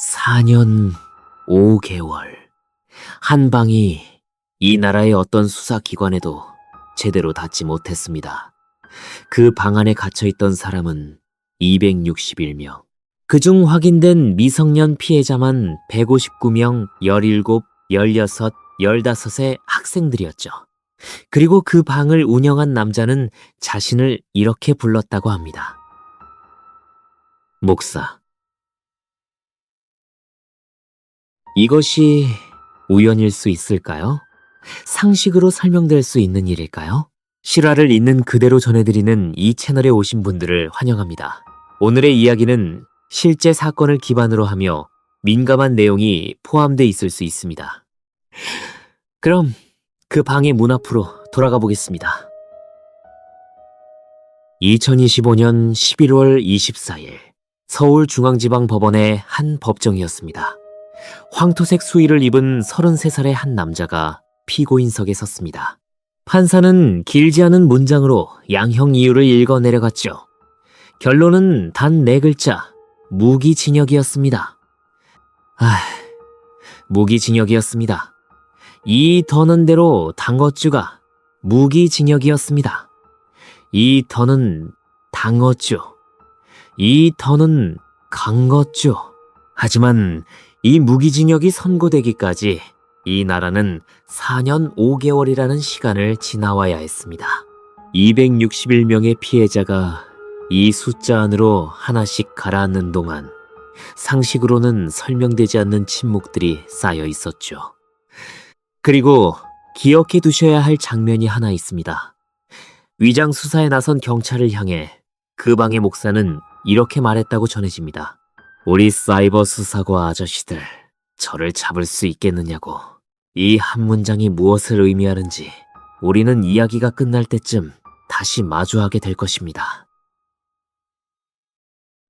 4년 5개월. 한 방이 이 나라의 어떤 수사기관에도 제대로 닿지 못했습니다. 그 방 안에 갇혀있던 사람은 261명. 그중 확인된 미성년 피해자만 159명, 17, 16, 15의 학생들이었죠. 그리고 그 방을 운영한 남자는 자신을 이렇게 불렀다고 합니다. 목사. 이것이 우연일 수 있을까요? 상식으로 설명될 수 있는 일일까요? 실화를 있는 그대로 전해드리는 이 채널에 오신 분들을 환영합니다. 오늘의 이야기는 실제 사건을 기반으로 하며 민감한 내용이 포함되어 있을 수 있습니다. 그럼 그 방의 문 앞으로 돌아가 보겠습니다. 2025년 11월 24일 서울중앙지방법원의 한 법정이었습니다. 황토색 수의를 입은 33살의 한 남자가 피고인석에 섰습니다. 판사는 길지 않은 문장으로 양형 이유를 읽어 내려갔죠. 결론은 단 4글자, 무기징역이었습니다. 무기징역이었습니다. 이 더는대로 당어주가 무기징역이었습니다. 이 더는 당어주, 이 더는 강어주. 하지만 이 무기징역이 선고되기까지 이 나라는 4년 5개월이라는 시간을 지나와야 했습니다. 261명의 피해자가 이 숫자 안으로 하나씩 가라앉는 동안 상식으로는 설명되지 않는 침묵들이 쌓여 있었죠. 그리고 기억해 두셔야 할 장면이 하나 있습니다. 위장 수사에 나선 경찰을 향해 그 방의 목사는 이렇게 말했다고 전해집니다. 우리 사이버 수사과 아저씨들, 저를 잡을 수 있겠느냐고. 이 한 문장이 무엇을 의미하는지 우리는 이야기가 끝날 때쯤 다시 마주하게 될 것입니다.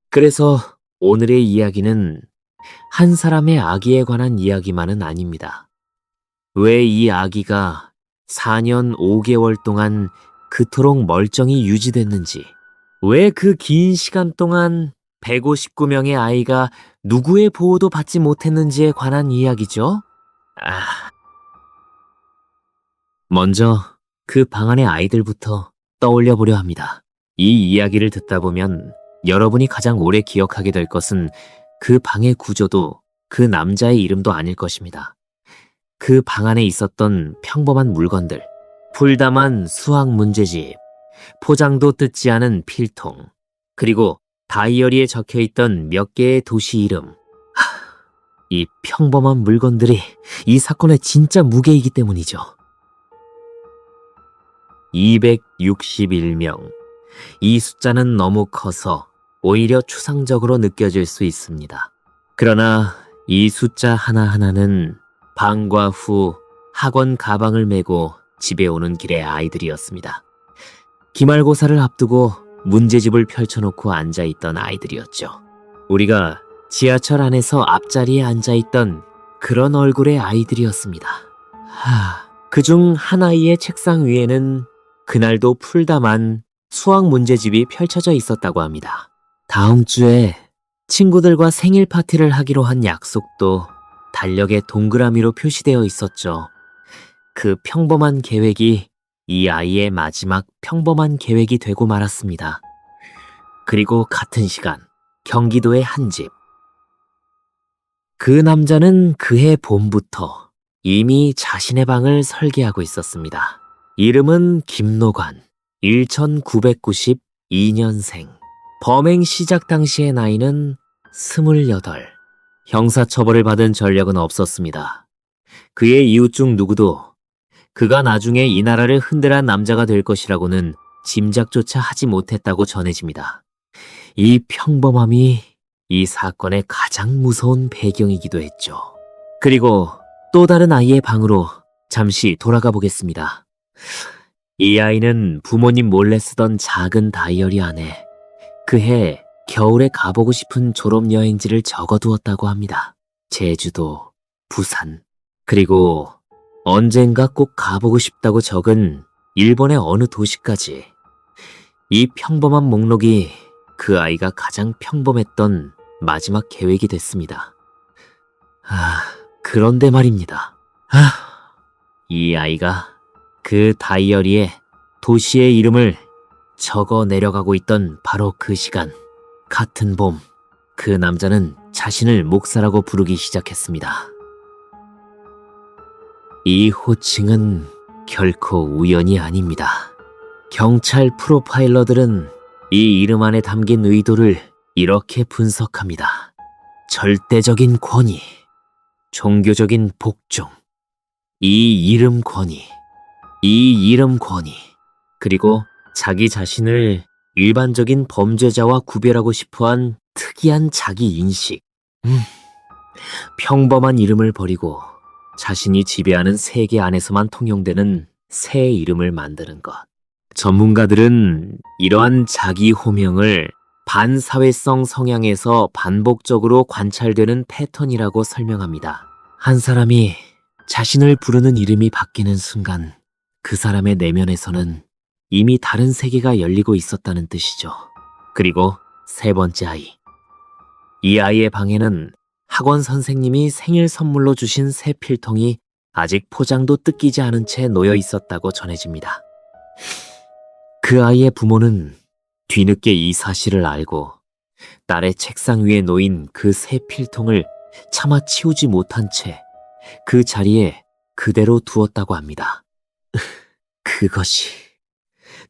그래서 오늘의 이야기는 한 사람의 아기에 관한 이야기만은 아닙니다. 왜 이 아기가 4년 5개월 동안 그토록 멀쩡히 유지됐는지, 왜 그 긴 시간 동안 159명의 아이가 누구의 보호도 받지 못했는지에 관한 이야기죠. 먼저 그 방 안의 아이들부터 떠올려 보려 합니다. 이 이야기를 듣다 보면 여러분이 가장 오래 기억하게 될 것은 그 방의 구조도 그 남자의 이름도 아닐 것입니다. 그 방 안에 있었던 평범한 물건들, 풀담한 수학 문제집, 포장도 뜯지 않은 필통, 그리고 다이어리에 적혀있던 몇 개의 도시 이름. 이 평범한 물건들이 이 사건의 진짜 무게이기 때문이죠. 261명. 이 숫자는 너무 커서 오히려 추상적으로 느껴질 수 있습니다. 그러나 이 숫자 하나하나는 방과 후 학원 가방을 메고 집에 오는 길의 아이들이었습니다. 기말고사를 앞두고 문제집을 펼쳐놓고 앉아있던 아이들이었죠. 우리가 지하철 안에서 앞자리에 앉아있던 그런 얼굴의 아이들이었습니다. 그중 한 아이의 책상 위에는 그날도 풀담한 수학 문제집이 펼쳐져 있었다고 합니다. 다음 주에 친구들과 생일 파티를 하기로 한 약속도 달력에 동그라미로 표시되어 있었죠. 그 평범한 계획이 이 아이의 마지막 평범한 계획이 되고 말았습니다. 그리고 같은 시간, 경기도의 한 집. 그 남자는 그해 봄부터 이미 자신의 방을 설계하고 있었습니다. 이름은 김노관, 1992년생. 범행 시작 당시의 나이는 28. 형사처벌을 받은 전력은 없었습니다. 그의 이웃 중 누구도 그가 나중에 이 나라를 흔들한 남자가 될 것이라고는 짐작조차 하지 못했다고 전해집니다. 이 평범함이 이 사건의 가장 무서운 배경이기도 했죠. 그리고 또 다른 아이의 방으로 잠시 돌아가 보겠습니다. 이 아이는 부모님 몰래 쓰던 작은 다이어리 안에 그해 겨울에 가보고 싶은 졸업여행지를 적어두었다고 합니다. 제주도, 부산, 그리고 언젠가 꼭 가보고 싶다고 적은 일본의 어느 도시까지. 이 평범한 목록이 그 아이가 가장 평범했던 마지막 계획이 됐습니다. 그런데 말입니다. 이 아이가 그 다이어리에 도시의 이름을 적어 내려가고 있던 바로 그 시간, 같은 봄, 그 남자는 자신을 목사라고 부르기 시작했습니다. 이 호칭은 결코 우연이 아닙니다. 경찰 프로파일러들은 이 이름 안에 담긴 의도를 이렇게 분석합니다. 절대적인 권위, 종교적인 복종, 이 이름 권위, 그리고 자기 자신을 일반적인 범죄자와 구별하고 싶어한 특이한 자기 인식. 평범한 이름을 버리고 자신이 지배하는 세계 안에서만 통용되는 새 이름을 만드는 것. 전문가들은 이러한 자기 호명을 반사회성 성향에서 반복적으로 관찰되는 패턴이라고 설명합니다. 한 사람이 자신을 부르는 이름이 바뀌는 순간 그 사람의 내면에서는 이미 다른 세계가 열리고 있었다는 뜻이죠. 그리고 세 번째 아이. 이 아이의 방에는 학원 선생님이 생일 선물로 주신 새 필통이 아직 포장도 뜯기지 않은 채 놓여 있었다고 전해집니다. 그 아이의 부모는 뒤늦게 이 사실을 알고 딸의 책상 위에 놓인 그 새 필통을 차마 치우지 못한 채 그 자리에 그대로 두었다고 합니다. 그것이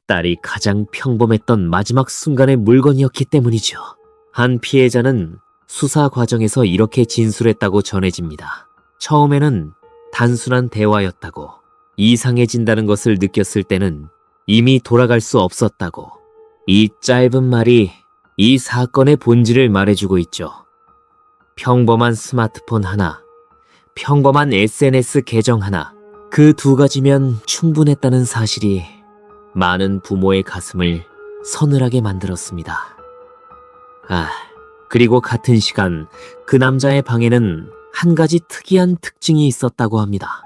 딸이 가장 평범했던 마지막 순간의 물건이었기 때문이죠. 한 피해자는 수사 과정에서 이렇게 진술했다고 전해집니다. 처음에는 단순한 대화였다고, 이상해진다는 것을 느꼈을 때는 이미 돌아갈 수 없었다고. 이 짧은 말이 이 사건의 본질을 말해주고 있죠. 평범한 스마트폰 하나, 평범한 SNS 계정 하나, 그 두 가지면 충분했다는 사실이 많은 부모의 가슴을 서늘하게 만들었습니다. 그리고 같은 시간 그 남자의 방에는 한 가지 특이한 특징이 있었다고 합니다.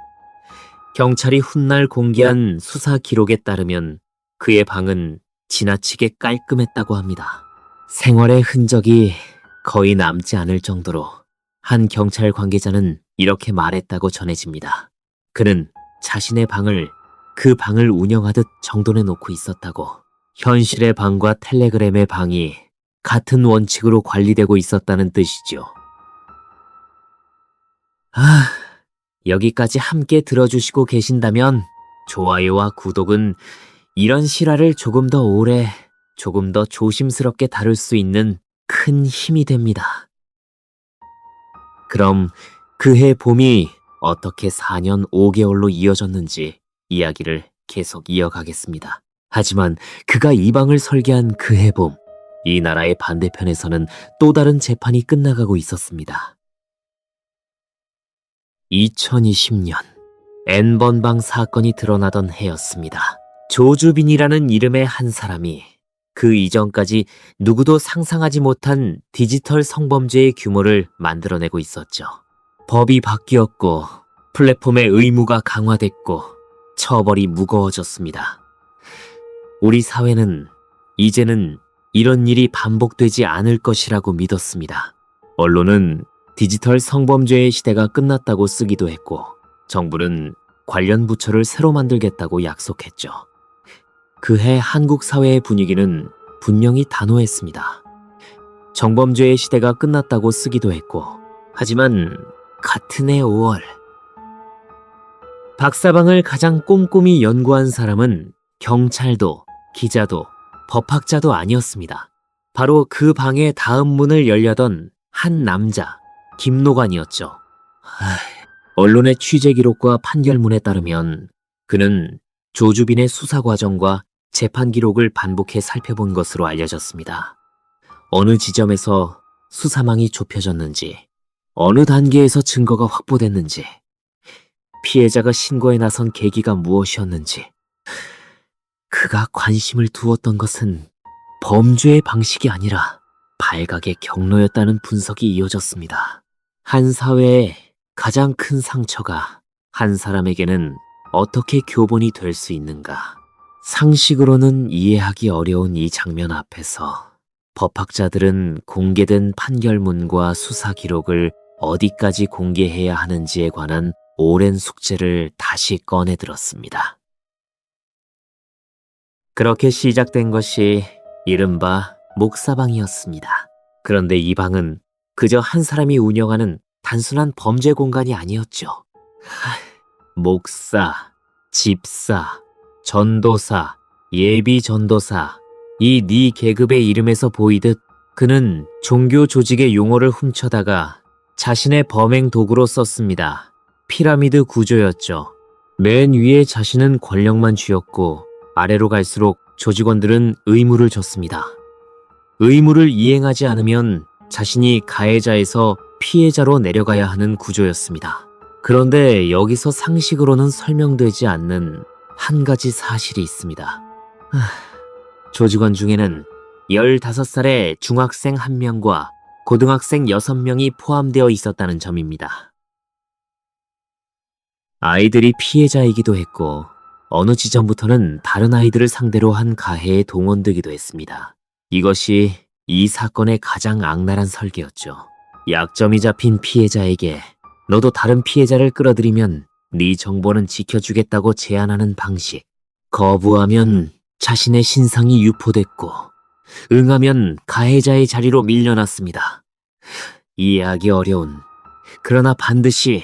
경찰이 훗날 공개한 수사 기록에 따르면 그의 방은 지나치게 깔끔했다고 합니다. 생활의 흔적이 거의 남지 않을 정도로 한 경찰 관계자는 이렇게 말했다고 전해집니다. 그는 자신의 방을 그 방을 운영하듯 정돈해 놓고 있었다고. 현실의 방과 텔레그램의 방이 같은 원칙으로 관리되고 있었다는 뜻이죠. 여기까지 함께 들어주시고 계신다면 좋아요와 구독은 이런 실화를 조금 더 오래, 조금 더 조심스럽게 다룰 수 있는 큰 힘이 됩니다. 그럼 그해 봄이 어떻게 4년 5개월로 이어졌는지 이야기를 계속 이어가겠습니다. 하지만 그가 이 방을 설계한 그해 봄, 이 나라의 반대편에서는 또 다른 재판이 끝나가고 있었습니다. 2020년 N번방 사건이 드러나던 해였습니다. 조주빈이라는 이름의 한 사람이 그 이전까지 누구도 상상하지 못한 디지털 성범죄의 규모를 만들어내고 있었죠. 법이 바뀌었고 플랫폼의 의무가 강화됐고 처벌이 무거워졌습니다. 우리 사회는 이제는 이런 일이 반복되지 않을 것이라고 믿었습니다. 언론은 디지털 성범죄의 시대가 끝났다고 쓰기도 했고 정부는 관련 부처를 새로 만들겠다고 약속했죠. 그해 한국 사회의 분위기는 분명히 단호했습니다. 정범죄의 시대가 끝났다고 쓰기도 했고 하지만 같은 해 5월 박사방을 가장 꼼꼼히 연구한 사람은 경찰도 기자도 법학자도 아니었습니다. 바로 그 방의 다음 문을 열려던 한 남자, 김노관이었죠. 언론의 취재 기록과 판결문에 따르면 그는 조주빈의 수사 과정과 재판 기록을 반복해 살펴본 것으로 알려졌습니다. 어느 지점에서 수사망이 좁혀졌는지, 어느 단계에서 증거가 확보됐는지, 피해자가 신고에 나선 계기가 무엇이었는지, 그가 관심을 두었던 것은 범죄의 방식이 아니라 발각의 경로였다는 분석이 이어졌습니다. 한 사회의 가장 큰 상처가 한 사람에게는 어떻게 교본이 될 수 있는가? 상식으로는 이해하기 어려운 이 장면 앞에서 법학자들은 공개된 판결문과 수사 기록을 어디까지 공개해야 하는지에 관한 오랜 숙제를 다시 꺼내들었습니다. 그렇게 시작된 것이 이른바 목사방이었습니다. 그런데 이 방은 그저 한 사람이 운영하는 단순한 범죄 공간이 아니었죠. 목사, 집사, 전도사, 예비 전도사, 이 네 계급의 이름에서 보이듯 그는 종교 조직의 용어를 훔쳐다가 자신의 범행 도구로 썼습니다. 피라미드 구조였죠. 맨 위에 자신은 권력만 쥐었고 아래로 갈수록 조직원들은 의무를 줬습니다. 의무를 이행하지 않으면 자신이 가해자에서 피해자로 내려가야 하는 구조였습니다. 그런데 여기서 상식으로는 설명되지 않는 한 가지 사실이 있습니다. 조직원 중에는 15살의 중학생 1명과 고등학생 6명이 포함되어 있었다는 점입니다. 아이들이 피해자이기도 했고 어느 지점부터는 다른 아이들을 상대로 한 가해에 동원되기도 했습니다. 이것이 이 사건의 가장 악랄한 설계였죠. 약점이 잡힌 피해자에게 너도 다른 피해자를 끌어들이면 네 정보는 지켜주겠다고 제안하는 방식. 거부하면 자신의 신상이 유포됐고 응하면 가해자의 자리로 밀려났습니다. 이해하기 어려운, 그러나 반드시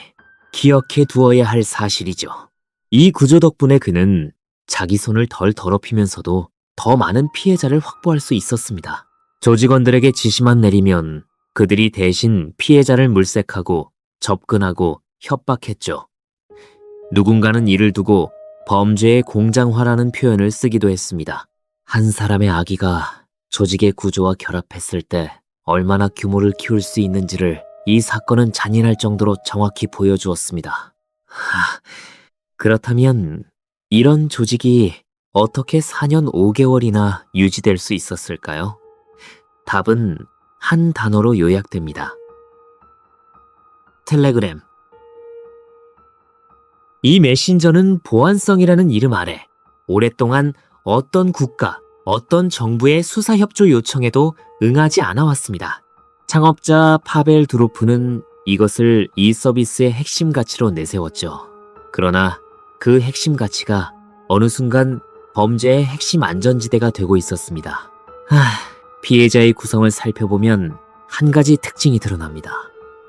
기억해 두어야 할 사실이죠. 이 구조 덕분에 그는 자기 손을 덜 더럽히면서도 더 많은 피해자를 확보할 수 있었습니다. 조직원들에게 지시만 내리면 그들이 대신 피해자를 물색하고 접근하고 협박했죠. 누군가는 이를 두고 범죄의 공장화라는 표현을 쓰기도 했습니다. 한 사람의 악의가 조직의 구조와 결합했을 때 얼마나 규모를 키울 수 있는지를 이 사건은 잔인할 정도로 정확히 보여주었습니다. 그렇다면 이런 조직이 어떻게 4년 5개월이나 유지될 수 있었을까요? 답은 한 단어로 요약됩니다. 텔레그램. 이 메신저는 보안성이라는 이름 아래 오랫동안 어떤 국가, 어떤 정부의 수사협조 요청에도 응하지 않아 왔습니다. 창업자 파벨 두로프는 이것을 이 서비스의 핵심 가치로 내세웠죠. 그러나 그 핵심 가치가 어느 순간 범죄의 핵심 안전지대가 되고 있었습니다. 피해자의 구성을 살펴보면 한 가지 특징이 드러납니다.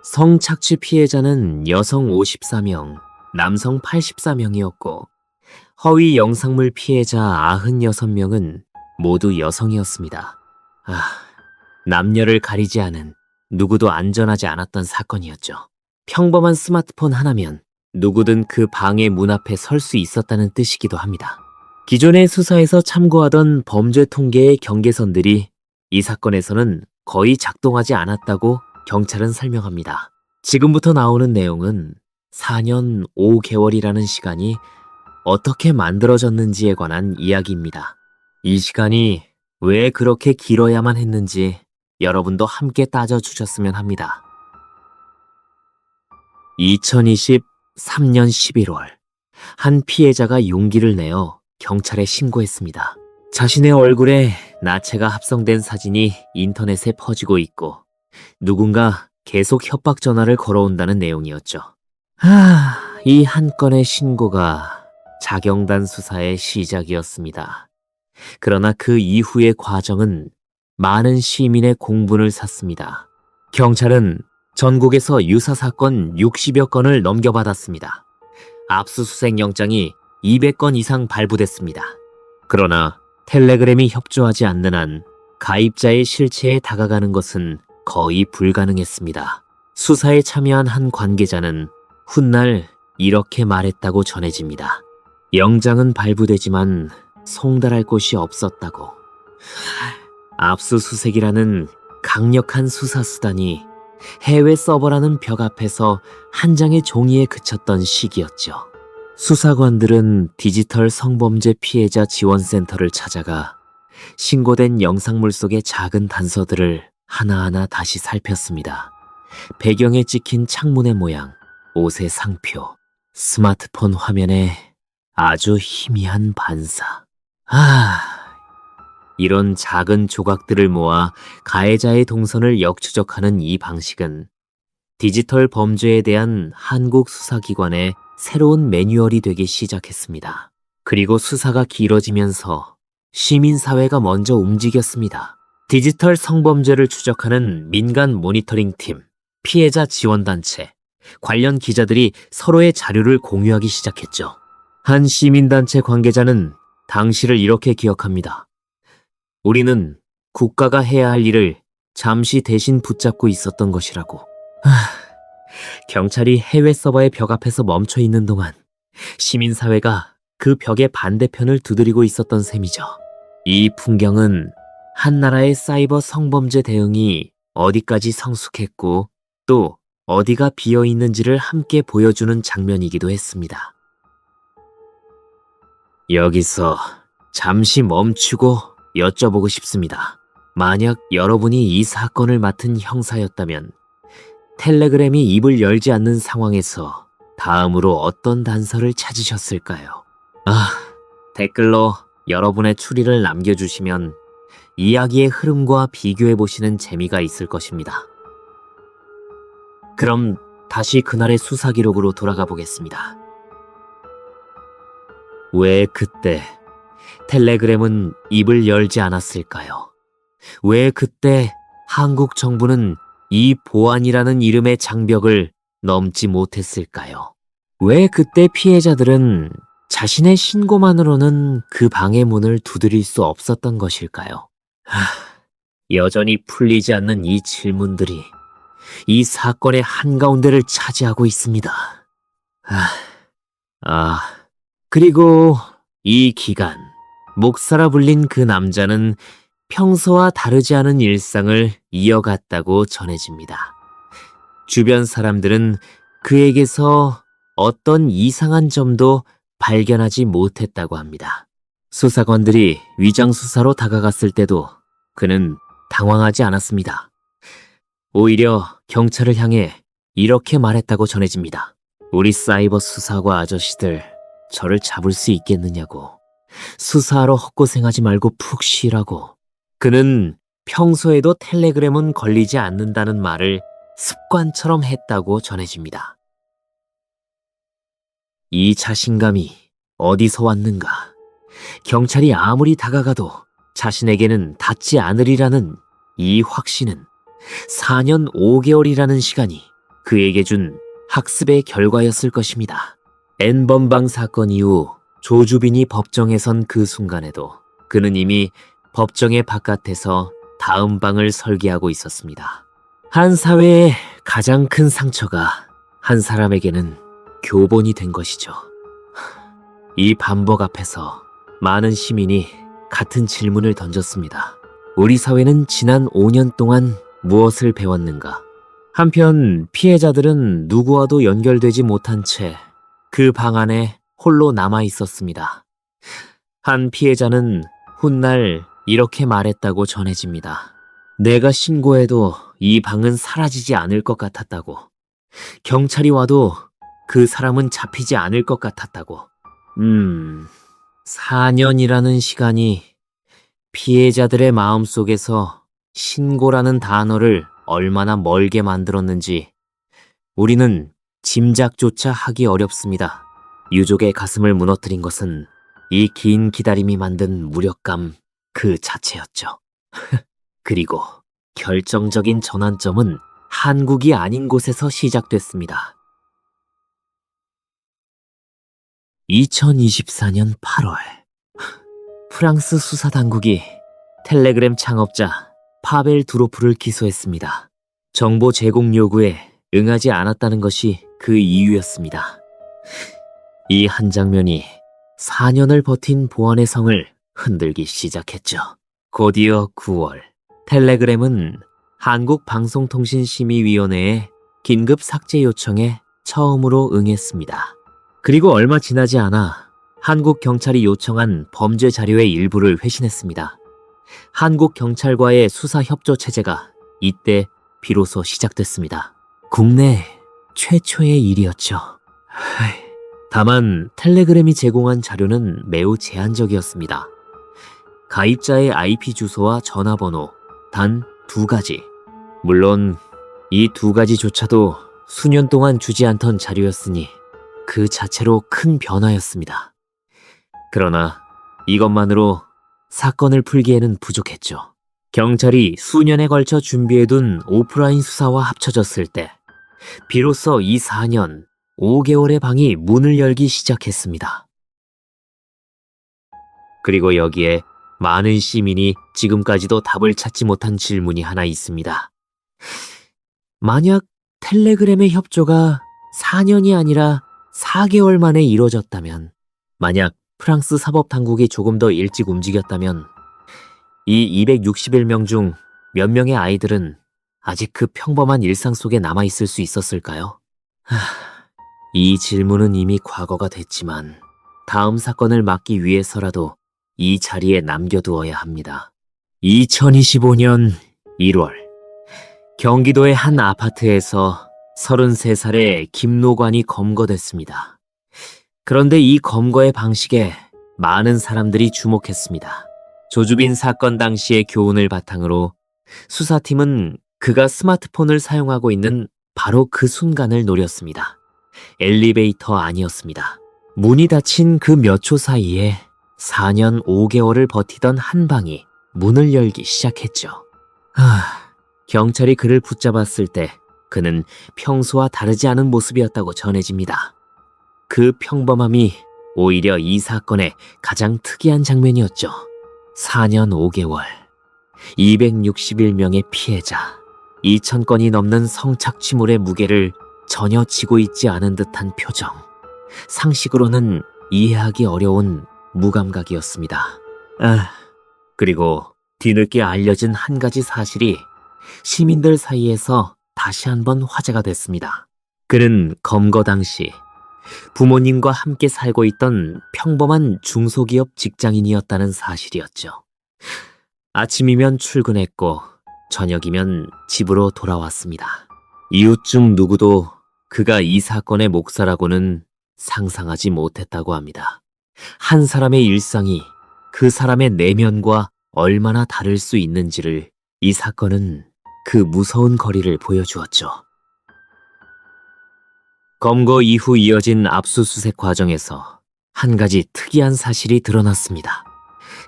성착취 피해자는 여성 54명, 남성 84명이었고 허위 영상물 피해자 96명은 모두 여성이었습니다. 남녀를 가리지 않은, 누구도 안전하지 않았던 사건이었죠. 평범한 스마트폰 하나면 누구든 그 방의 문 앞에 설 수 있었다는 뜻이기도 합니다. 기존의 수사에서 참고하던 범죄 통계의 경계선들이 이 사건에서는 거의 작동하지 않았다고 경찰은 설명합니다. 지금부터 나오는 내용은 4년 5개월이라는 시간이 어떻게 만들어졌는지에 관한 이야기입니다. 이 시간이 왜 그렇게 길어야만 했는지 여러분도 함께 따져주셨으면 합니다. 2023년 11월, 한 피해자가 용기를 내어 경찰에 신고했습니다. 자신의 얼굴에 나체가 합성된 사진이 인터넷에 퍼지고 있고 누군가 계속 협박 전화를 걸어온다는 내용이었죠. 이 한 건의 신고가 자경단 수사의 시작이었습니다. 그러나 그 이후의 과정은 많은 시민의 공분을 샀습니다. 경찰은 전국에서 유사 사건 60여 건을 넘겨받았습니다. 압수수색 영장이 200건 이상 발부됐습니다. 그러나 텔레그램이 협조하지 않는 한 가입자의 실체에 다가가는 것은 거의 불가능했습니다. 수사에 참여한 한 관계자는 훗날 이렇게 말했다고 전해집니다. 영장은 발부되지만 송달할 곳이 없었다고. 압수수색이라는 강력한 수사수단이 해외 서버라는 벽 앞에서 한 장의 종이에 그쳤던 시기였죠. 수사관들은 디지털 성범죄 피해자 지원센터를 찾아가 신고된 영상물 속의 작은 단서들을 하나하나 다시 살폈습니다. 배경에 찍힌 창문의 모양, 옷의 상표, 스마트폰 화면에 아주 희미한 반사. 이런 작은 조각들을 모아 가해자의 동선을 역추적하는 이 방식은 디지털 범죄에 대한 한국 수사기관의 새로운 매뉴얼이 되기 시작했습니다. 그리고 수사가 길어지면서 시민사회가 먼저 움직였습니다. 디지털 성범죄를 추적하는 민간 모니터링팀, 피해자 지원단체, 관련 기자들이 서로의 자료를 공유하기 시작했죠. 한 시민단체 관계자는 당시를 이렇게 기억합니다. 우리는 국가가 해야 할 일을 잠시 대신 붙잡고 있었던 것이라고. 경찰이 해외 서버의 벽 앞에서 멈춰 있는 동안 시민사회가 그 벽의 반대편을 두드리고 있었던 셈이죠. 이 풍경은 한 나라의 사이버 성범죄 대응이 어디까지 성숙했고 또 어디가 비어 있는지를 함께 보여주는 장면이기도 했습니다. 여기서 잠시 멈추고 여쭤보고 싶습니다. 만약 여러분이 이 사건을 맡은 형사였다면 텔레그램이 입을 열지 않는 상황에서 다음으로 어떤 단서를 찾으셨을까요? 댓글로 여러분의 추리를 남겨주시면 이야기의 흐름과 비교해보시는 재미가 있을 것입니다. 그럼 다시 그날의 수사 기록으로 돌아가 보겠습니다. 왜 그때 텔레그램은 입을 열지 않았을까요? 왜 그때 한국 정부는 이 보안이라는 이름의 장벽을 넘지 못했을까요? 왜 그때 피해자들은 자신의 신고만으로는 그 방의 문을 두드릴 수 없었던 것일까요? 여전히 풀리지 않는 이 질문들이 이 사건의 한가운데를 차지하고 있습니다. 그리고 이 기간, 목사라 불린 그 남자는 평소와 다르지 않은 일상을 이어갔다고 전해집니다. 주변 사람들은 그에게서 어떤 이상한 점도 발견하지 못했다고 합니다. 수사관들이 위장수사로 다가갔을 때도 그는 당황하지 않았습니다. 오히려 경찰을 향해 이렇게 말했다고 전해집니다. 우리 사이버 수사과 아저씨들 저를 잡을 수 있겠느냐고. 수사하러 헛고생하지 말고 푹 쉬라고. 그는 평소에도 텔레그램은 걸리지 않는다는 말을 습관처럼 했다고 전해집니다. 이 자신감이 어디서 왔는가? 경찰이 아무리 다가가도 자신에게는 닿지 않으리라는 이 확신은 4년 5개월이라는 시간이 그에게 준 학습의 결과였을 것입니다. N번방 사건 이후 조주빈이 법정에 선 그 순간에도 그는 이미 법정의 바깥에서 다음 방을 설계하고 있었습니다. 한 사회의 가장 큰 상처가 한 사람에게는 교본이 된 것이죠. 이 반복 앞에서 많은 시민이 같은 질문을 던졌습니다. 우리 사회는 지난 5년 동안 무엇을 배웠는가? 한편 피해자들은 누구와도 연결되지 못한 채 그 방 안에 홀로 남아 있었습니다. 한 피해자는 훗날 이렇게 말했다고 전해집니다. 내가 신고해도 이 방은 사라지지 않을 것 같았다고. 경찰이 와도 그 사람은 잡히지 않을 것 같았다고. 4년이라는 시간이 피해자들의 마음속에서 신고라는 단어를 얼마나 멀게 만들었는지 우리는 짐작조차 하기 어렵습니다. 유족의 가슴을 무너뜨린 것은 이 긴 기다림이 만든 무력감 그 자체였죠. 그리고 결정적인 전환점은 한국이 아닌 곳에서 시작됐습니다. 2024년 8월, 프랑스 수사당국이 텔레그램 창업자 파벨 두로프를 기소했습니다. 정보 제공 요구에 응하지 않았다는 것이 그 이유였습니다. 이 한 장면이 4년을 버틴 보안의 성을 흔들기 시작했죠. 곧이어 9월, 텔레그램은 한국방송통신심의위원회의 긴급 삭제 요청에 처음으로 응했습니다. 그리고 얼마 지나지 않아 한국 경찰이 요청한 범죄 자료의 일부를 회신했습니다. 한국 경찰과의 수사 협조 체제가 이때 비로소 시작됐습니다. 국내 최초의 일이었죠. 다만 텔레그램이 제공한 자료는 매우 제한적이었습니다. 가입자의 IP 주소와 전화번호 단 2가지. 물론 이 2가지조차도 수년 동안 주지 않던 자료였으니 그 자체로 큰 변화였습니다. 그러나 이것만으로 사건을 풀기에는 부족했죠. 경찰이 수년에 걸쳐 준비해둔 오프라인 수사와 합쳐졌을 때 비로소 이 4년 5개월의 방이 문을 열기 시작했습니다. 그리고 여기에 많은 시민이 지금까지도 답을 찾지 못한 질문이 하나 있습니다. 만약 텔레그램의 협조가 4년이 아니라 4개월 만에 이루어졌다면, 만약 프랑스 사법당국이 조금 더 일찍 움직였다면 이 261명 중 몇 명의 아이들은 아직 그 평범한 일상 속에 남아있을 수 있었을까요? 이 질문은 이미 과거가 됐지만 다음 사건을 막기 위해서라도 이 자리에 남겨두어야 합니다. 2025년 1월 경기도의 한 아파트에서 33살의 김노관이 검거됐습니다. 그런데 이 검거의 방식에 많은 사람들이 주목했습니다. 조주빈 사건 당시의 교훈을 바탕으로 수사팀은 그가 스마트폰을 사용하고 있는 바로 그 순간을 노렸습니다. 엘리베이터 아니었습니다. 문이 닫힌 그 몇 초 사이에 4년 5개월을 버티던 한 방이 문을 열기 시작했죠. 경찰이 그를 붙잡았을 때 그는 평소와 다르지 않은 모습이었다고 전해집니다. 그 평범함이 오히려 이 사건의 가장 특이한 장면이었죠. 4년 5개월, 261명의 피해자, 2,000건이 넘는 성착취물의 무게를 전혀 지고 있지 않은 듯한 표정. 상식으로는 이해하기 어려운 무감각이었습니다. 그리고 뒤늦게 알려진 한 가지 사실이 시민들 사이에서 다시 한번 화제가 됐습니다. 그는 검거 당시 부모님과 함께 살고 있던 평범한 중소기업 직장인이었다는 사실이었죠. 아침이면 출근했고 저녁이면 집으로 돌아왔습니다. 이웃 중 누구도 그가 이 사건의 목사라고는 상상하지 못했다고 합니다. 한 사람의 일상이 그 사람의 내면과 얼마나 다를 수 있는지를 이 사건은 그 무서운 거리를 보여주었죠. 검거 이후 이어진 압수수색 과정에서 한 가지 특이한 사실이 드러났습니다.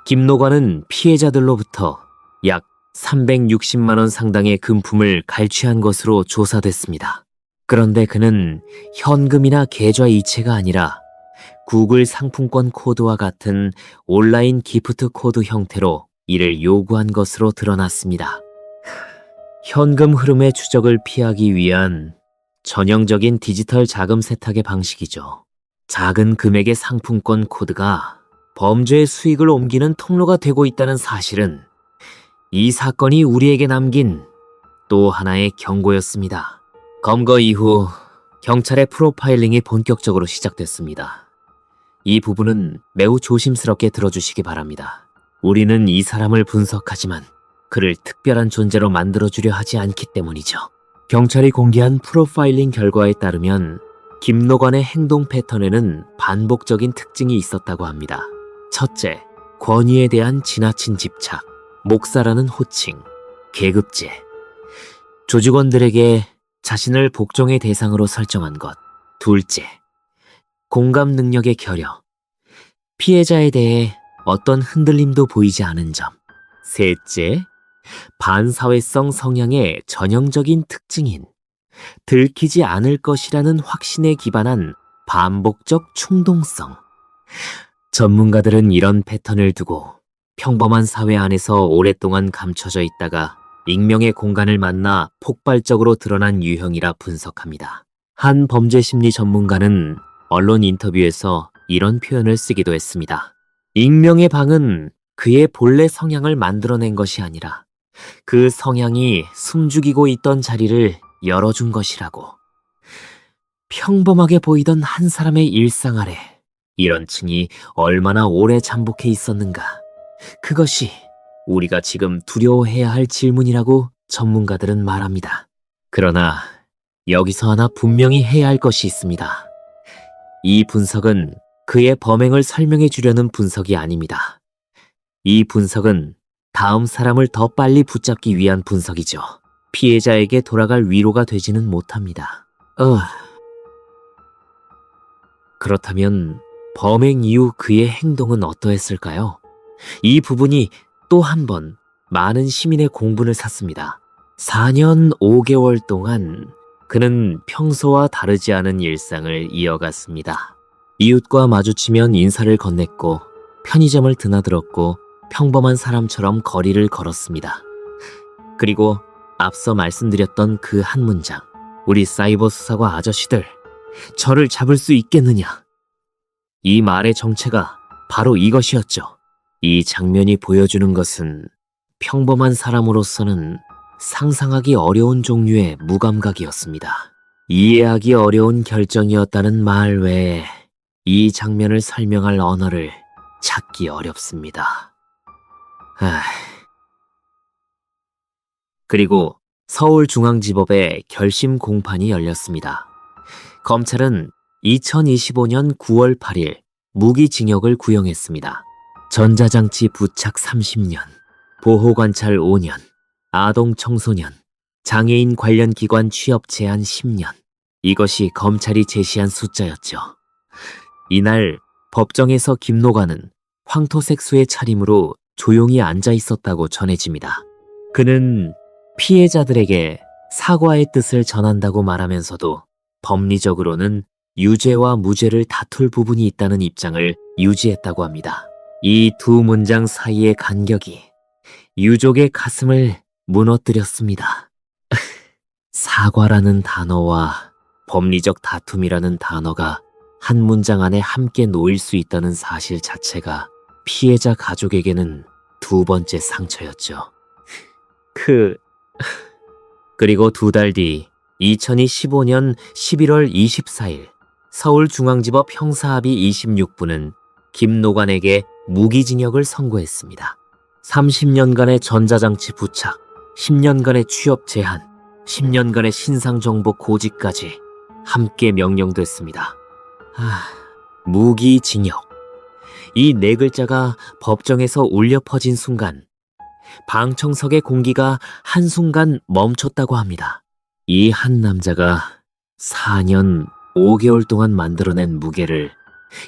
김노관은 피해자들로부터 약 360만 원 상당의 금품을 갈취한 것으로 조사됐습니다. 그런데 그는 현금이나 계좌 이체가 아니라 구글 상품권 코드와 같은 온라인 기프트 코드 형태로 이를 요구한 것으로 드러났습니다. 현금 흐름의 추적을 피하기 위한 전형적인 디지털 자금 세탁의 방식이죠. 작은 금액의 상품권 코드가 범죄의 수익을 옮기는 통로가 되고 있다는 사실은 이 사건이 우리에게 남긴 또 하나의 경고였습니다. 검거 이후 경찰의 프로파일링이 본격적으로 시작됐습니다. 이 부분은 매우 조심스럽게 들어주시기 바랍니다. 우리는 이 사람을 분석하지만 그를 특별한 존재로 만들어주려 하지 않기 때문이죠. 경찰이 공개한 프로파일링 결과에 따르면 김노관의 행동 패턴에는 반복적인 특징이 있었다고 합니다. 첫째, 권위에 대한 지나친 집착, 목사라는 호칭, 계급제, 조직원들에게 자신을 복종의 대상으로 설정한 것. 둘째, 공감 능력의 결여, 피해자에 대해 어떤 흔들림도 보이지 않은 점. 셋째, 반사회성 성향의 전형적인 특징인 들키지 않을 것이라는 확신에 기반한 반복적 충동성. 전문가들은 이런 패턴을 두고 평범한 사회 안에서 오랫동안 감춰져 있다가 익명의 공간을 만나 폭발적으로 드러난 유형이라 분석합니다. 한 범죄심리 전문가는 언론 인터뷰에서 이런 표현을 쓰기도 했습니다. 익명의 방은 그의 본래 성향을 만들어낸 것이 아니라 그 성향이 숨죽이고 있던 자리를 열어준 것이라고. 평범하게 보이던 한 사람의 일상 아래 이런 층이 얼마나 오래 잠복해 있었는가. 그것이 우리가 지금 두려워해야 할 질문이라고 전문가들은 말합니다. 그러나 여기서 하나 분명히 해야 할 것이 있습니다. 이 분석은 그의 범행을 설명해 주려는 분석이 아닙니다. 이 분석은 다음 사람을 더 빨리 붙잡기 위한 분석이죠. 피해자에게 돌아갈 위로가 되지는 못합니다. 어, 그렇다면 범행 이후 그의 행동은 어떠했을까요? 이 부분이 또 한 번 많은 시민의 공분을 샀습니다. 4년 5개월 동안 그는 평소와 다르지 않은 일상을 이어갔습니다. 이웃과 마주치면 인사를 건넸고 편의점을 드나들었고 평범한 사람처럼 거리를 걸었습니다. 그리고 앞서 말씀드렸던 그 한 문장, 우리 사이버 수사과 아저씨들, 저를 잡을 수 있겠느냐? 이 말의 정체가 바로 이것이었죠. 이 장면이 보여주는 것은 평범한 사람으로서는 상상하기 어려운 종류의 무감각이었습니다. 이해하기 어려운 결정이었다는 말 외에 이 장면을 설명할 언어를 찾기 어렵습니다. 그리고 서울중앙지법에 결심 공판이 열렸습니다. 검찰은 2025년 9월 8일 무기징역을 구형했습니다. 전자장치 부착 30년, 보호관찰 5년, 아동 청소년, 장애인 관련 기관 취업 제한 10년. 이것이 검찰이 제시한 숫자였죠. 이날 법정에서 김노관은 황토색 수의 차림으로 조용히 앉아 있었다고 전해집니다. 그는 피해자들에게 사과의 뜻을 전한다고 말하면서도 법리적으로는 유죄와 무죄를 다툴 부분이 있다는 입장을 유지했다고 합니다. 이 두 문장 사이의 간격이 유족의 가슴을 무너뜨렸습니다. 사과라는 단어와 법리적 다툼이라는 단어가 한 문장 안에 함께 놓일 수 있다는 사실 자체가 피해자 가족에게는 두 번째 상처였죠. 그리고 두 달 뒤 2015년 11월 24일 서울중앙지법 형사합의 26부는 김노관에게 무기징역을 선고했습니다. 30년간의 전자장치 부착, 10년간의 취업 제한, 10년간의 신상정보 고지까지 함께 명령됐습니다. 무기징역. 이 네 글자가 법정에서 울려 퍼진 순간 방청석의 공기가 한순간 멈췄다고 합니다. 이 한 남자가 4년 5개월 동안 만들어낸 무게를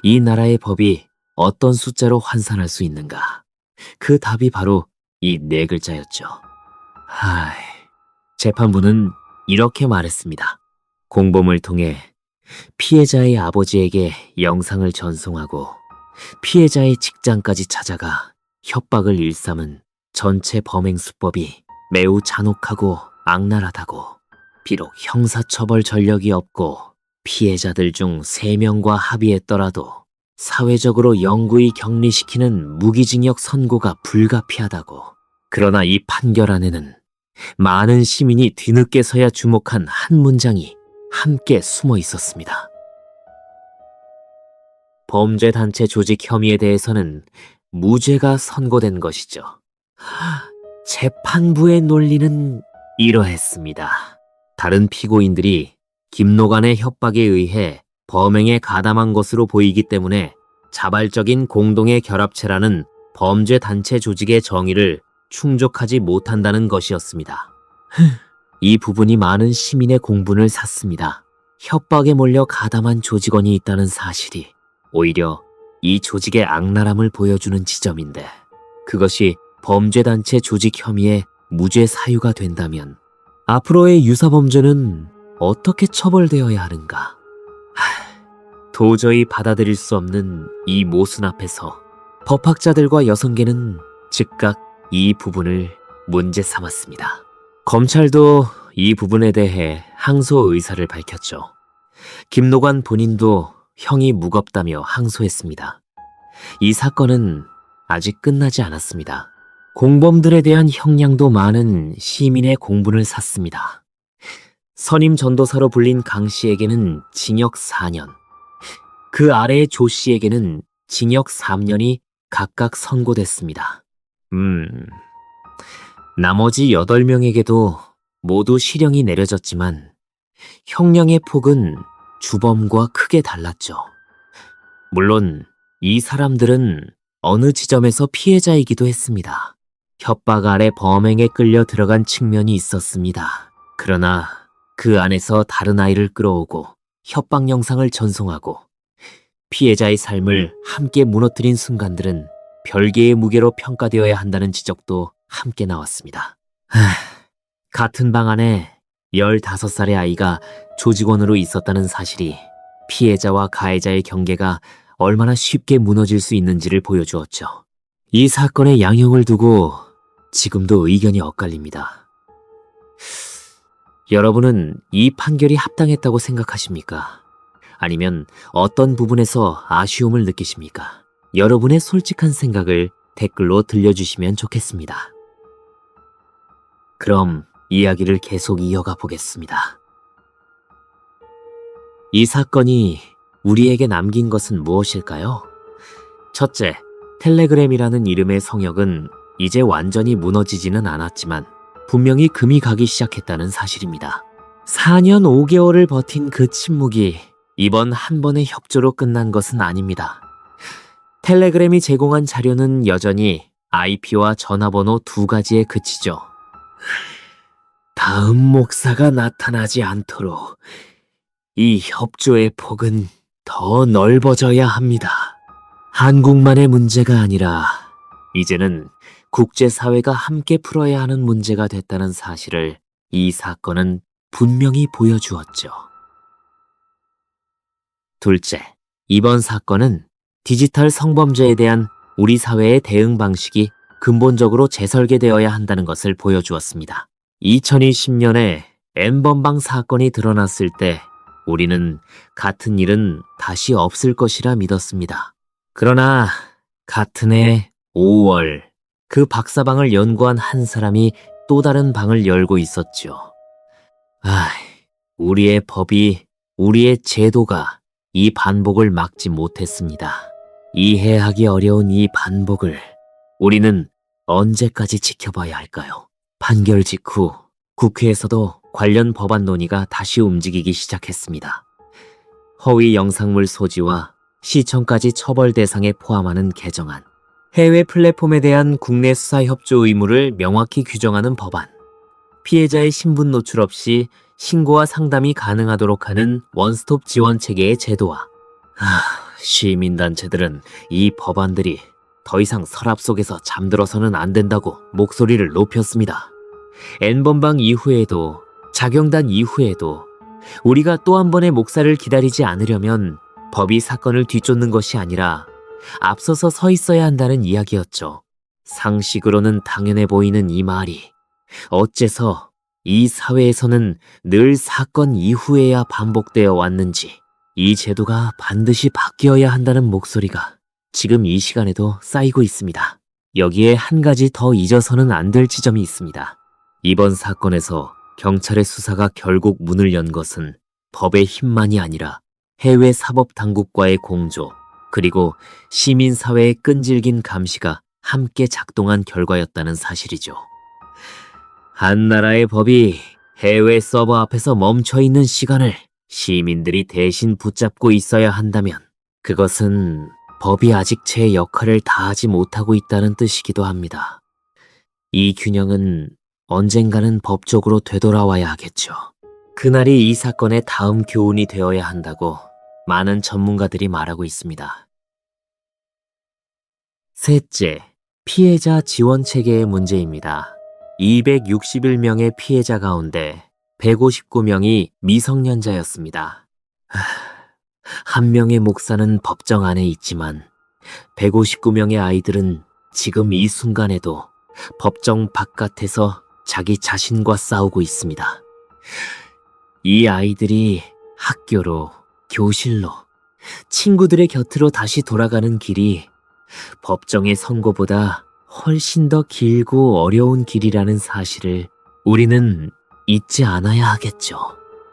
이 나라의 법이 어떤 숫자로 환산할 수 있는가? 그 답이 바로 이 네 글자였죠. 재판부는 이렇게 말했습니다. 공범을 통해 피해자의 아버지에게 영상을 전송하고 피해자의 직장까지 찾아가 협박을 일삼은 전체 범행 수법이 매우 잔혹하고 악랄하다고, 비록 형사처벌 전력이 없고 피해자들 중 3명과 합의했더라도 사회적으로 영구히 격리시키는 무기징역 선고가 불가피하다고. 그러나 이 판결 안에는 많은 시민이 뒤늦게서야 주목한 한 문장이 함께 숨어 있었습니다. 범죄단체 조직 혐의에 대해서는 무죄가 선고된 것이죠. 재판부의 논리는 이러했습니다. 다른 피고인들이 김노관의 협박에 의해 범행에 가담한 것으로 보이기 때문에 자발적인 공동의 결합체라는 범죄단체 조직의 정의를 충족하지 못한다는 것이었습니다. 이 부분이 많은 시민의 공분을 샀습니다. 협박에 몰려 가담한 조직원이 있다는 사실이 오히려 이 조직의 악랄함을 보여주는 지점인데, 그것이 범죄단체 조직 혐의의 무죄 사유가 된다면 앞으로의 유사범죄는 어떻게 처벌되어야 하는가? 도저히 받아들일 수 없는 이 모순 앞에서 법학자들과 여성계는 즉각 이 부분을 문제 삼았습니다. 검찰도 이 부분에 대해 항소 의사를 밝혔죠. 김노관 본인도 형이 무겁다며 항소했습니다. 이 사건은 아직 끝나지 않았습니다. 공범들에 대한 형량도 많은 시민의 공분을 샀습니다. 선임 전도사로 불린 강 씨에게는 징역 4년, 그 아래의 조 씨에게는 징역 3년이 각각 선고됐습니다. 나머지 8명에게도 모두 실형이 내려졌지만 형량의 폭은 주범과 크게 달랐죠. 물론 이 사람들은 어느 지점에서 피해자이기도 했습니다. 협박 아래 범행에 끌려 들어간 측면이 있었습니다. 그러나 그 안에서 다른 아이를 끌어오고 협박 영상을 전송하고 피해자의 삶을 함께 무너뜨린 순간들은 별개의 무게로 평가되어야 한다는 지적도 함께 나왔습니다. 같은 방 안에 15살의 아이가 조직원으로 있었다는 사실이 피해자와 가해자의 경계가 얼마나 쉽게 무너질 수 있는지를 보여주었죠. 이 사건의 양형을 두고 지금도 의견이 엇갈립니다. 여러분은 이 판결이 합당했다고 생각하십니까? 아니면 어떤 부분에서 아쉬움을 느끼십니까? 여러분의 솔직한 생각을 댓글로 들려주시면 좋겠습니다. 그럼 이야기를 계속 이어가 보겠습니다. 이 사건이 우리에게 남긴 것은 무엇일까요? 첫째, 텔레그램이라는 이름의 성역은 이제 완전히 무너지지는 않았지만 분명히 금이 가기 시작했다는 사실입니다. 4년 5개월을 버틴 그 침묵이 이번 한 번의 협조로 끝난 것은 아닙니다. 텔레그램이 제공한 자료는 여전히 IP와 전화번호 2가지에 그치죠. 다음 목사가 나타나지 않도록 이 협조의 폭은 더 넓어져야 합니다. 한국만의 문제가 아니라 이제는 국제사회가 함께 풀어야 하는 문제가 됐다는 사실을 이 사건은 분명히 보여주었죠. 둘째, 이번 사건은 디지털 성범죄에 대한 우리 사회의 대응 방식이 근본적으로 재설계되어야 한다는 것을 보여주었습니다. 2020년에 N번방 사건이 드러났을 때 우리는 같은 일은 다시 없을 것이라 믿었습니다. 그러나 같은 해 5월 그 박사방을 연구한 한 사람이 또 다른 방을 열고 있었죠. 우리의 법이, 우리의 제도가 이 반복을 막지 못했습니다. 이해하기 어려운 이 반복을 우리는 언제까지 지켜봐야 할까요? 판결 직후 국회에서도 관련 법안 논의가 다시 움직이기 시작했습니다. 허위 영상물 소지와 시청까지 처벌 대상에 포함하는 개정안, 해외 플랫폼에 대한 국내 수사 협조 의무를 명확히 규정하는 법안, 피해자의 신분 노출 없이 신고와 상담이 가능하도록 하는 원스톱 지원 체계의 제도화. 시민단체들은 이 법안들이 더 이상 서랍 속에서 잠들어서는 안 된다고 목소리를 높였습니다. N번방 이후에도, 자경단 이후에도 우리가 또 한 번의 목사를 기다리지 않으려면 법이 사건을 뒤쫓는 것이 아니라 앞서서 서 있어야 한다는 이야기였죠. 상식으로는 당연해 보이는 이 말이 어째서 이 사회에서는 늘 사건 이후에야 반복되어 왔는지, 이 제도가 반드시 바뀌어야 한다는 목소리가 지금 이 시간에도 쌓이고 있습니다. 여기에 한 가지 더 잊어서는 안 될 지점이 있습니다. 이번 사건에서 경찰의 수사가 결국 문을 연 것은 법의 힘만이 아니라 해외 사법 당국과의 공조, 그리고 시민사회의 끈질긴 감시가 함께 작동한 결과였다는 사실이죠. 한 나라의 법이 해외 서버 앞에서 멈춰있는 시간을 시민들이 대신 붙잡고 있어야 한다면 그것은 법이 아직 제 역할을 다하지 못하고 있다는 뜻이기도 합니다. 이 균형은 언젠가는 법적으로 되돌아와야 하겠죠. 그날이 이 사건의 다음 교훈이 되어야 한다고 많은 전문가들이 말하고 있습니다. 셋째, 피해자 지원 체계의 문제입니다. 261명의 피해자 가운데 159명이 미성년자였습니다. 한 명의 목사는 법정 안에 있지만 159명의 아이들은 지금 이 순간에도 법정 바깥에서 자기 자신과 싸우고 있습니다. 이 아이들이 학교로, 교실로, 친구들의 곁으로 다시 돌아가는 길이 법정의 선고보다 훨씬 더 길고 어려운 길이라는 사실을 우리는 잊지 않아야 하겠죠.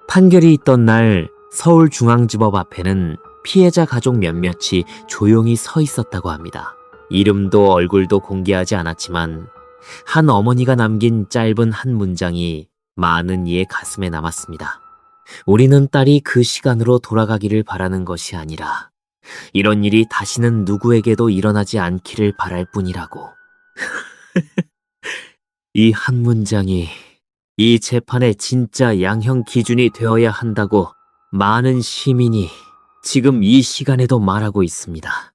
판결이 있던 날 서울중앙지법 앞에는 피해자 가족 몇몇이 조용히 서 있었다고 합니다. 이름도 얼굴도 공개하지 않았지만 한 어머니가 남긴 짧은 한 문장이 많은 이의 가슴에 남았습니다. 우리는 딸이 그 시간으로 돌아가기를 바라는 것이 아니라 이런 일이 다시는 누구에게도 일어나지 않기를 바랄 뿐이라고. 이 한 문장이 이 재판의 진짜 양형 기준이 되어야 한다고 많은 시민이 지금 이 시간에도 말하고 있습니다.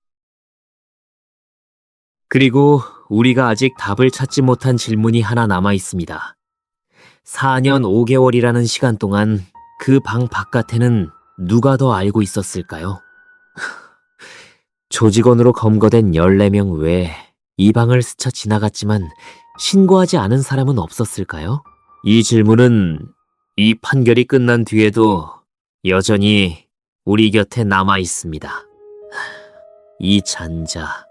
그리고 우리가 아직 답을 찾지 못한 질문이 하나 남아 있습니다. 4년 5개월이라는 시간 동안 그 방 바깥에는 누가 더 알고 있었을까요? 조직원으로 검거된 14명 외에 이 방을 스쳐 지나갔지만 신고하지 않은 사람은 없었을까요? 이 질문은 이 판결이 끝난 뒤에도 여전히 우리 곁에 남아 있습니다. 이 잔자.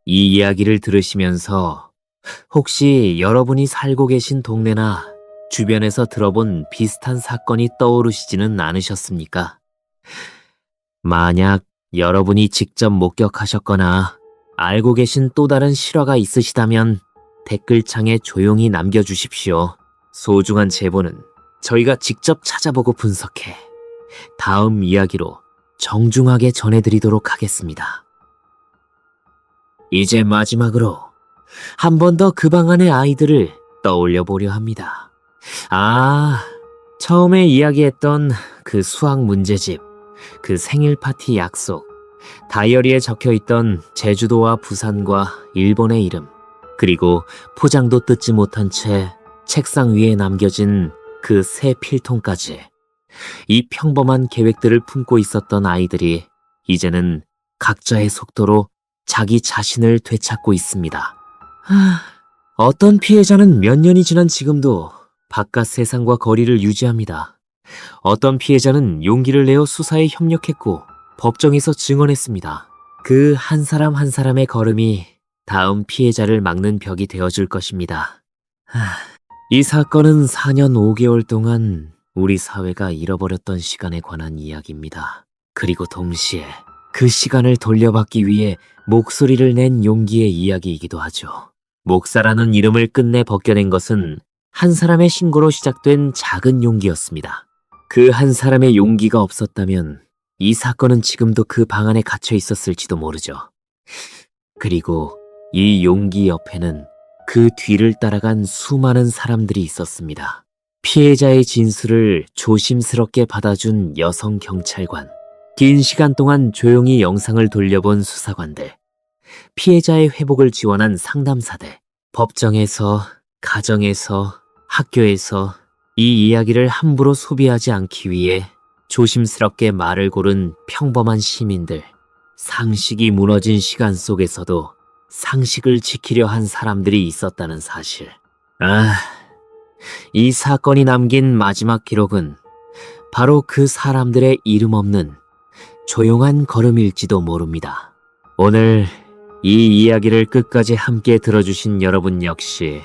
이 이야기를 들으시면서 혹시 여러분이 살고 계신 동네나 주변에서 들어본 비슷한 사건이 떠오르시지는 않으셨습니까? 만약 여러분이 직접 목격하셨거나 알고 계신 또 다른 실화가 있으시다면 댓글창에 조용히 남겨주십시오. 소중한 제보는 저희가 직접 찾아보고 분석해 다음 이야기로 정중하게 전해드리도록 하겠습니다. 이제 마지막으로 한 번 더 그 방 안의 아이들을 떠올려 보려 합니다. 처음에 이야기했던 그 수학 문제집, 그 생일 파티 약속, 다이어리에 적혀있던 제주도와 부산과 일본의 이름, 그리고 포장도 뜯지 못한 채 책상 위에 남겨진 그 새 필통까지. 이 평범한 계획들을 품고 있었던 아이들이 이제는 각자의 속도로 자기 자신을 되찾고 있습니다. 어떤 피해자는 몇 년이 지난 지금도 바깥 세상과 거리를 유지합니다. 어떤 피해자는 용기를 내어 수사에 협력했고 법정에서 증언했습니다. 그 한 사람 한 사람의 걸음이 다음 피해자를 막는 벽이 되어줄 것입니다. 이 사건은 4년 5개월 동안 우리 사회가 잃어버렸던 시간에 관한 이야기입니다. 그리고 동시에 그 시간을 돌려받기 위해 목소리를 낸 용기의 이야기이기도 하죠. 목사라는 이름을 끝내 벗겨낸 것은 한 사람의 신고로 시작된 작은 용기였습니다. 그 한 사람의 용기가 없었다면 이 사건은 지금도 그 방 안에 갇혀 있었을지도 모르죠. 그리고 이 용기 옆에는 그 뒤를 따라간 수많은 사람들이 있었습니다. 피해자의 진술을 조심스럽게 받아준 여성 경찰관, 긴 시간 동안 조용히 영상을 돌려본 수사관들, 피해자의 회복을 지원한 상담사들, 법정에서, 가정에서, 학교에서 이 이야기를 함부로 소비하지 않기 위해 조심스럽게 말을 고른 평범한 시민들, 상식이 무너진 시간 속에서도 상식을 지키려 한 사람들이 있었다는 사실. 이 사건이 남긴 마지막 기록은 바로 그 사람들의 이름 없는 조용한 걸음일지도 모릅니다. 오늘 이 이야기를 끝까지 함께 들어주신 여러분 역시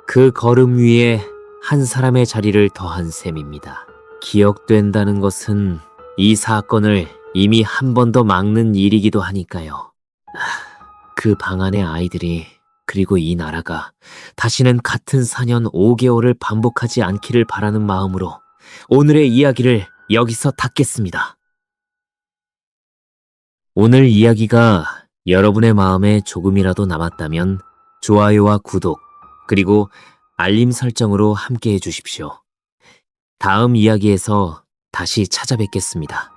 그 걸음 위에 한 사람의 자리를 더한 셈입니다. 기억된다는 것은 이 사건을 이미 한 번 더 막는 일이기도 하니까요. 그 방 안의 아이들이, 그리고 이 나라가 다시는 같은 4년 5개월을 반복하지 않기를 바라는 마음으로 오늘의 이야기를 여기서 닫겠습니다. 오늘 이야기가 여러분의 마음에 조금이라도 남았다면 좋아요와 구독, 그리고 알림 설정으로 함께 해주십시오. 다음 이야기에서 다시 찾아뵙겠습니다.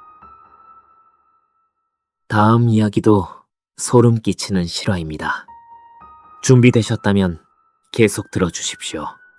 다음 이야기도 소름 끼치는 실화입니다. 준비되셨다면 계속 들어주십시오.